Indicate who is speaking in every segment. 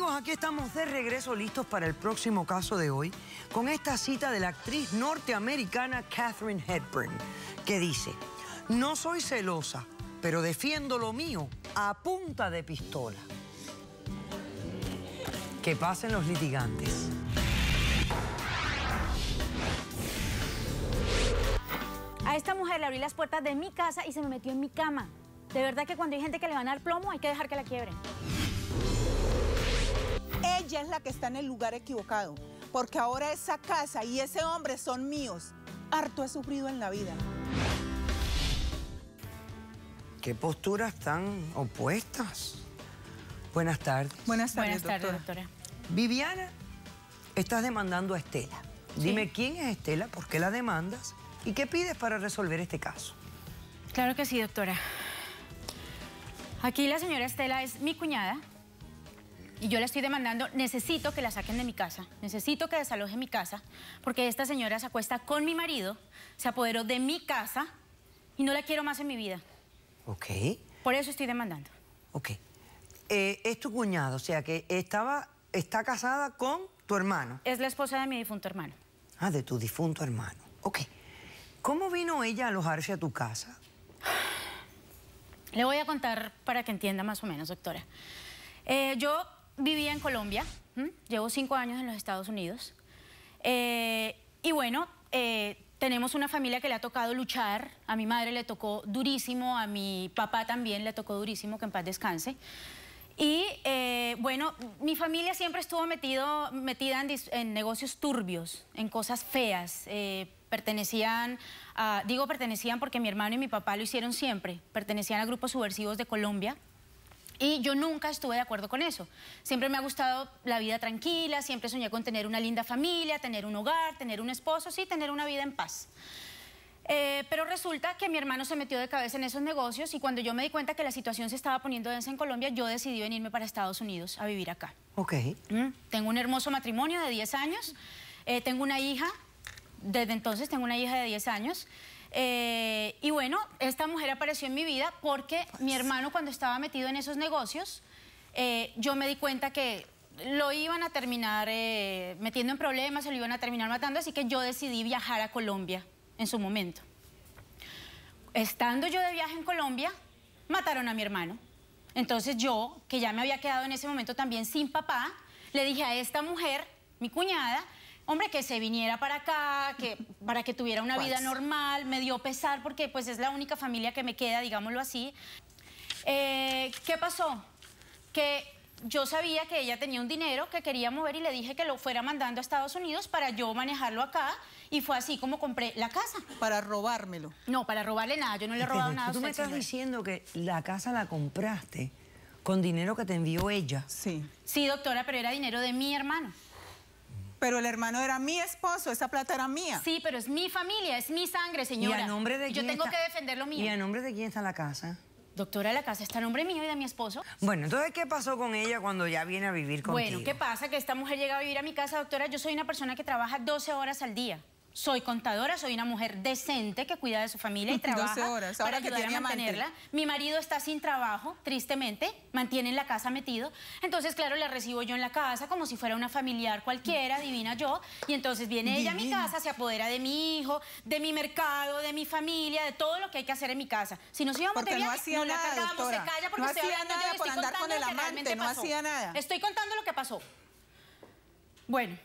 Speaker 1: Amigos, aquí estamos de regreso listos para el próximo caso de hoy con esta cita de la actriz norteamericana Katharine Hepburn, que dice: no soy celosa, pero defiendo lo mío a punta de pistola. Que pasen los litigantes.
Speaker 2: A esta mujer le abrí las puertas de mi casa y se me metió en mi cama. De verdad que cuando hay gente que le van a dar plomo hay que dejar que la quiebren.
Speaker 3: Ella es la que está en el lugar equivocado, porque ahora esa casa y ese hombre son míos. Harto he sufrido en la vida.
Speaker 1: ¿Qué posturas tan opuestas? Buenas tardes.
Speaker 3: Buenas tardes,
Speaker 2: doctora.
Speaker 1: Viviana, estás demandando a Estela. Dime quién es Estela, por qué la demandas y qué pides para resolver este caso.
Speaker 2: Claro que sí, doctora. Aquí la señora Estela es mi cuñada y yo la estoy demandando. Necesito que la saquen de mi casa, necesito que desaloje mi casa, porque esta señora se acuesta con mi marido, se apoderó de mi casa y no la quiero más en mi vida.
Speaker 1: Ok.
Speaker 2: Por eso estoy demandando.
Speaker 1: Ok. Es tu cuñado, o sea que está casada con tu hermano.
Speaker 2: Es la esposa de mi difunto hermano.
Speaker 1: Ah, de tu difunto hermano. Ok. ¿Cómo vino ella a alojarse a tu casa?
Speaker 2: Le voy a contar para que entienda más o menos, doctora. Yo vivía en Colombia, llevo 5 años en los Estados Unidos. Y bueno, tenemos una familia que le ha tocado luchar. A mi madre le tocó durísimo, a mi papá también le tocó durísimo, que en paz descanse. Y bueno, mi familia siempre estuvo metida en negocios turbios, en cosas feas. Pertenecían porque mi hermano y mi papá lo hicieron siempre. Pertenecían a grupos subversivos de Colombia. Y yo nunca estuve de acuerdo con eso. Siempre me ha gustado la vida tranquila, siempre soñé con tener una linda familia, tener un hogar, tener un esposo, sí, tener una vida en paz. Pero resulta que mi hermano se metió de cabeza en esos negocios y cuando yo me di cuenta que la situación se estaba poniendo densa en Colombia, yo decidí venirme para Estados Unidos a vivir acá.
Speaker 1: Ok.
Speaker 2: Tengo un hermoso matrimonio de 10 años, tengo una hija, desde entonces tengo una hija de 10 años. Y bueno, esta mujer apareció en mi vida porque mi hermano, cuando estaba metido en esos negocios, yo me di cuenta que lo iban a terminar metiendo en problemas, se lo iban a terminar matando, así que yo decidí viajar a Colombia en su momento. Estando yo de viaje en Colombia, mataron a mi hermano. Entonces yo, que ya me había quedado en ese momento también sin papá, le dije a esta mujer, mi cuñada, hombre, que se viniera para acá, para que tuviera una vida normal. Me dio pesar porque pues es la única familia que me queda, digámoslo así. ¿Qué pasó? Que yo sabía que ella tenía un dinero que quería mover y le dije que lo fuera mandando a Estados Unidos para yo manejarlo acá. Y fue así como compré la casa.
Speaker 3: Para robármelo.
Speaker 2: No, para robarle nada. Yo no le he robado nada a usted,
Speaker 1: ¿Tú me estás
Speaker 2: señora
Speaker 1: diciendo que la casa la compraste con dinero que te envió ella?
Speaker 3: Sí.
Speaker 2: Sí, doctora, pero era dinero de mi hermano.
Speaker 3: Pero el hermano era mi esposo, esa plata era mía.
Speaker 2: Sí, pero es mi familia, es mi sangre, señora.
Speaker 1: ¿Y a nombre de quién
Speaker 2: yo tengo
Speaker 1: está?
Speaker 2: que defender lo mío.
Speaker 1: ¿Y a nombre de quién está la casa?
Speaker 2: Doctora, la casa está a nombre mío y de mi esposo.
Speaker 1: Bueno, entonces, ¿qué pasó con ella cuando ya viene a vivir contigo?
Speaker 2: Bueno, ¿qué pasa? Que esta mujer llega a vivir a mi casa, doctora. Yo soy una persona que trabaja 12 horas al día. Soy contadora, soy una mujer decente que cuida de su familia y trabaja
Speaker 3: 12 horas, ahora
Speaker 2: para
Speaker 3: que
Speaker 2: ayudar
Speaker 3: tiene
Speaker 2: a mantenerla.
Speaker 3: amante.
Speaker 2: Mi marido está sin trabajo, tristemente, mantiene en la casa metido. Entonces, claro, la recibo yo en la casa como si fuera una familiar cualquiera, divina yo. Y entonces viene ella a mi casa, se apodera de mi hijo, de mi mercado, de mi familia, de todo lo que hay que hacer en mi casa. Si nos íbamos de viaje, no la cargábamos, se calla porque
Speaker 3: no
Speaker 2: estoy
Speaker 3: hacía
Speaker 2: hablando
Speaker 3: nada
Speaker 2: yo y
Speaker 3: por
Speaker 2: estoy
Speaker 3: andar con
Speaker 2: contando
Speaker 3: el
Speaker 2: lo que
Speaker 3: amante,
Speaker 2: realmente
Speaker 3: no
Speaker 2: pasó.
Speaker 3: hacía nada.
Speaker 2: Estoy contando lo que pasó. Bueno.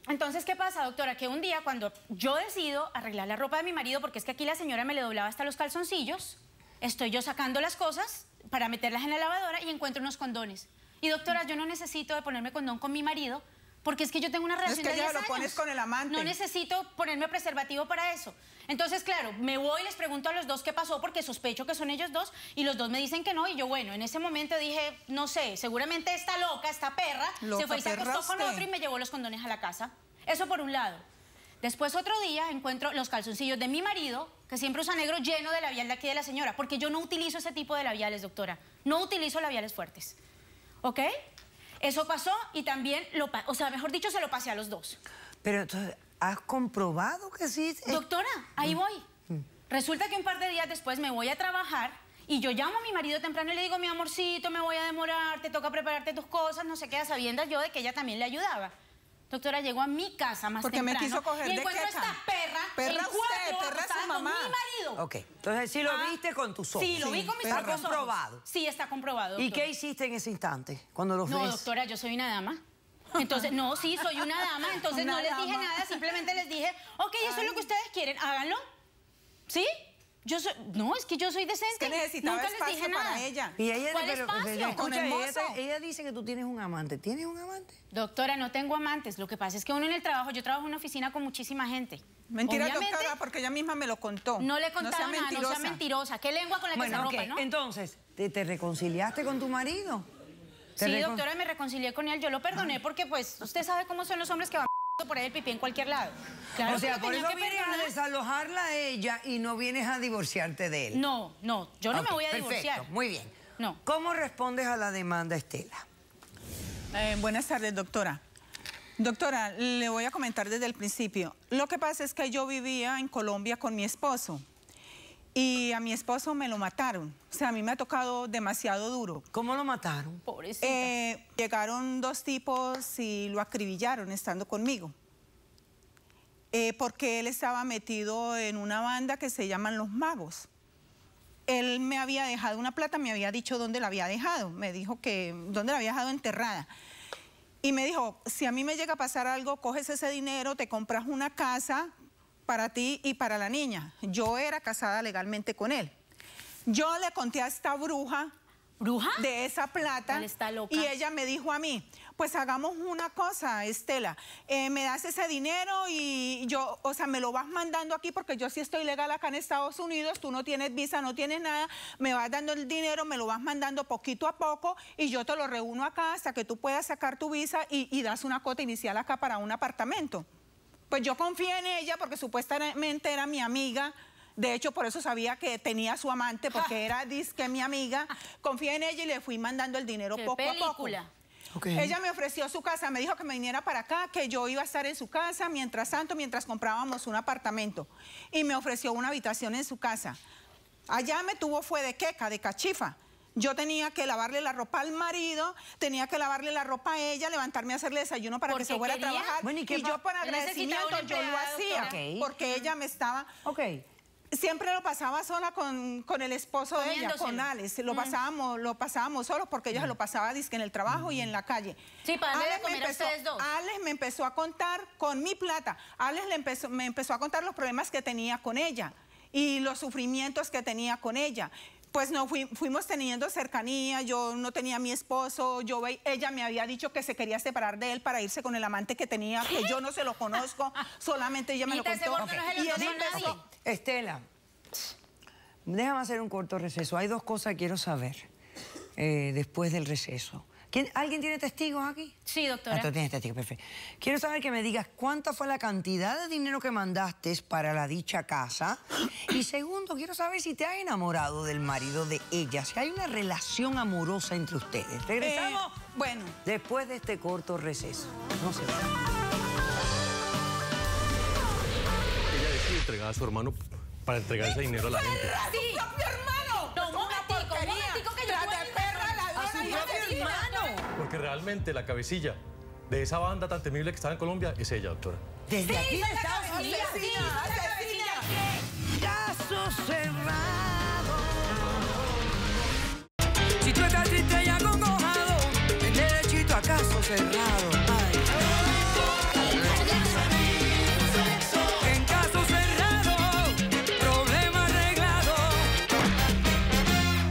Speaker 2: Entonces, ¿qué pasa, doctora? Que un día cuando yo decido arreglar la ropa de mi marido, porque es que aquí la señora me le doblaba hasta los calzoncillos, estoy yo sacando las cosas para meterlas en la lavadora y encuentro unos condones. Y doctora, yo no necesito de ponerme condón con mi marido, porque es que yo tengo una relación de 10 años.
Speaker 3: Es que ya lo pones con el amante.
Speaker 2: No necesito ponerme preservativo para eso. Entonces, claro, me voy y les pregunto a los dos qué pasó, porque sospecho que son ellos dos, y los dos me dicen que no, y yo, bueno, en ese momento dije, no sé, seguramente esta loca, esta perra, se fue y se acostó con otro y me llevó los condones a la casa. Eso por un lado. Después otro día encuentro los calzoncillos de mi marido, que siempre usa negro, lleno de labial de aquí de la señora, porque yo no utilizo ese tipo de labiales, doctora. No utilizo labiales fuertes. ¿Ok? Eso pasó y también, o sea, mejor dicho, se lo pasé a los dos.
Speaker 1: Pero entonces, ¿has comprobado que sí?
Speaker 2: Doctora, ahí voy. Resulta que un par de días después me voy a trabajar Y yo llamo a mi marido temprano y le digo, mi amorcito, me voy a demorar, te toca prepararte tus cosas, no sé qué, a sabiendas yo de que ella también le ayudaba. Doctora, llegó a mi casa más temprano.
Speaker 3: Porque me quiso coger
Speaker 2: y
Speaker 3: de
Speaker 2: encuentro
Speaker 3: queca.
Speaker 2: esta perra
Speaker 3: Perra
Speaker 2: en
Speaker 3: usted,
Speaker 2: cuatro,
Speaker 3: perra su
Speaker 2: acostada con
Speaker 3: mamá.
Speaker 2: mi marido.
Speaker 1: Ok, entonces sí lo viste con tus ojos.
Speaker 2: Sí, lo vi con mis
Speaker 1: Está
Speaker 2: propios ojos.
Speaker 1: comprobado.
Speaker 2: Sí, está comprobado,
Speaker 1: ¿Y
Speaker 2: doctora.
Speaker 1: qué hiciste en ese instante cuando los
Speaker 2: No,
Speaker 1: ves?
Speaker 2: doctora, yo soy una dama. Entonces, no, sí, soy una dama, entonces
Speaker 3: Una
Speaker 2: no les dije
Speaker 3: dama.
Speaker 2: nada, simplemente les dije, ok, eso es lo que ustedes quieren, háganlo. ¿Sí? Yo soy, no, es que yo soy decente.
Speaker 3: Es que necesitaba
Speaker 2: Nunca les
Speaker 3: espacio
Speaker 2: dije
Speaker 3: para
Speaker 2: nada.
Speaker 3: ella.
Speaker 1: Y ella,
Speaker 2: ¿Cuál
Speaker 1: pero,
Speaker 2: espacio?
Speaker 1: escucha,
Speaker 3: Un hermoso.
Speaker 1: ella dice que tú tienes un amante. ¿Tienes un amante?
Speaker 2: Doctora, no tengo amantes. Lo que pasa es que uno en el trabajo, yo trabajo en una oficina con muchísima gente.
Speaker 3: Mentira,
Speaker 2: Obviamente,
Speaker 3: doctora, porque ella misma me lo contó.
Speaker 2: no le he contado
Speaker 3: sea
Speaker 2: nada, no
Speaker 3: mentirosa.
Speaker 2: sea mentirosa. ¿Qué lengua con la que se
Speaker 1: Bueno, ok,
Speaker 2: ropa, no?
Speaker 1: entonces, ¿te reconciliaste con tu marido?
Speaker 2: Sí, doctora, me reconcilié con él. Yo lo perdoné porque, pues, usted sabe cómo son los hombres que van por ahí el pipí en cualquier lado. Claro
Speaker 1: O sea,
Speaker 2: que lo
Speaker 1: por
Speaker 2: tenía
Speaker 1: eso
Speaker 2: que
Speaker 1: vienes a
Speaker 2: perdonar.
Speaker 1: desalojarla a ella y no vienes a divorciarte de él.
Speaker 2: No, no, yo no
Speaker 1: Ok,
Speaker 2: me voy a
Speaker 1: perfecto,
Speaker 2: divorciar.
Speaker 1: muy bien.
Speaker 2: No.
Speaker 1: ¿Cómo respondes a la demanda, Estela?
Speaker 3: Buenas tardes, doctora. Doctora, le voy a comentar desde el principio. Lo que pasa es que yo vivía en Colombia con mi esposo y a mi esposo me lo mataron. O sea, a mí me ha tocado demasiado duro.
Speaker 1: ¿Cómo lo mataron?
Speaker 2: Pobrecita.
Speaker 3: Llegaron dos tipos y lo acribillaron estando conmigo. Porque él estaba metido en una banda que se llaman Los Magos. Él me había dejado una plata, me había dicho dónde la había dejado. Me dijo que dónde la había dejado enterrada. Y me dijo, si a mí me llega a pasar algo, coges ese dinero, te compras una casa para ti y para la niña. Yo era casada legalmente con él. Yo le conté a esta bruja
Speaker 2: ¿Bruja?
Speaker 3: de esa plata.
Speaker 2: Él está loca.
Speaker 3: Y ella me dijo a mí, pues hagamos una cosa, Estela, me das ese dinero y yo, o sea, me lo vas mandando aquí porque yo sí estoy legal acá en Estados Unidos, tú no tienes visa, no tienes nada, me vas dando el dinero, me lo vas mandando poquito a poco y yo te lo reúno acá hasta que tú puedas sacar tu visa y das una cuota inicial acá para un apartamento. Pues yo confié en ella porque supuestamente era mi amiga. De hecho, por eso sabía que tenía su amante, porque era disque mi amiga. Confié en ella y le fui mandando el dinero
Speaker 2: ¿Qué
Speaker 3: poco
Speaker 2: película?
Speaker 3: a poco.
Speaker 1: Okay.
Speaker 3: Ella me ofreció su casa, me dijo que me viniera para acá, que yo iba a estar en su casa, mientras tanto, mientras comprábamos un apartamento. Y me ofreció una habitación en su casa. Allá me tuvo fue de queca, de cachifa. Yo tenía que lavarle la ropa al marido, tenía que lavarle la ropa a ella, levantarme a hacerle desayuno para que se fuera a
Speaker 2: quería.
Speaker 3: trabajar.
Speaker 1: Bueno, ¿y qué
Speaker 3: yo por
Speaker 2: Él necesitaba
Speaker 3: agradecimiento
Speaker 2: un
Speaker 3: yo lo
Speaker 2: empleado,
Speaker 3: hacía,
Speaker 1: doctora.
Speaker 3: porque ella me estaba...
Speaker 1: Ok.
Speaker 3: Siempre lo pasaba sola con el esposo de ella, con Alex. Lo pasábamos solos porque ella se lo pasaba dizque en el trabajo y en la calle.
Speaker 2: Sí, para darle de comer a ustedes dos.
Speaker 3: Alex me empezó a contar con mi plata. Alex me empezó a contar los problemas que tenía con ella y los sufrimientos que tenía con ella. Pues no, fuimos teniendo cercanía, yo no tenía a mi esposo, ella me había dicho que se quería separar de él para irse con el amante que tenía, que yo no se lo conozco, solamente ella me lo
Speaker 2: Ese
Speaker 3: contó.
Speaker 2: gordo no se lo
Speaker 3: Y él
Speaker 2: conoce a
Speaker 3: empezó...
Speaker 2: nadie.
Speaker 1: Estela, déjame hacer un corto receso. Hay dos cosas que quiero saber después del receso. ¿Alguien tiene testigos aquí?
Speaker 2: Sí, doctora.
Speaker 1: Tú tienes testigos, perfecto. Quiero saber que me digas cuánta fue la cantidad de dinero que mandaste para la dicha casa. Y segundo, quiero saber si te has enamorado del marido de ella, si hay una relación amorosa entre ustedes. Regresamos
Speaker 3: bueno.
Speaker 1: después de este corto receso. No se vayan.
Speaker 4: Ella decide entregar a su hermano para entregar ese dinero a la gente.
Speaker 2: Sí.
Speaker 3: ¡Mi hermano!
Speaker 2: No, un momentico que yo tuve mi
Speaker 3: perra,
Speaker 1: A su propio hermano.
Speaker 4: Porque realmente la cabecilla de esa banda tan temible que estaba en Colombia es ella, doctora.
Speaker 1: Desde aquí de Estados Unidos. Caso cerrado. Si tú estás triste y acongojado, ven derechito a caso cerrado. Ay. En caso cerrado, problema arreglado.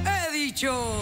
Speaker 1: He dicho.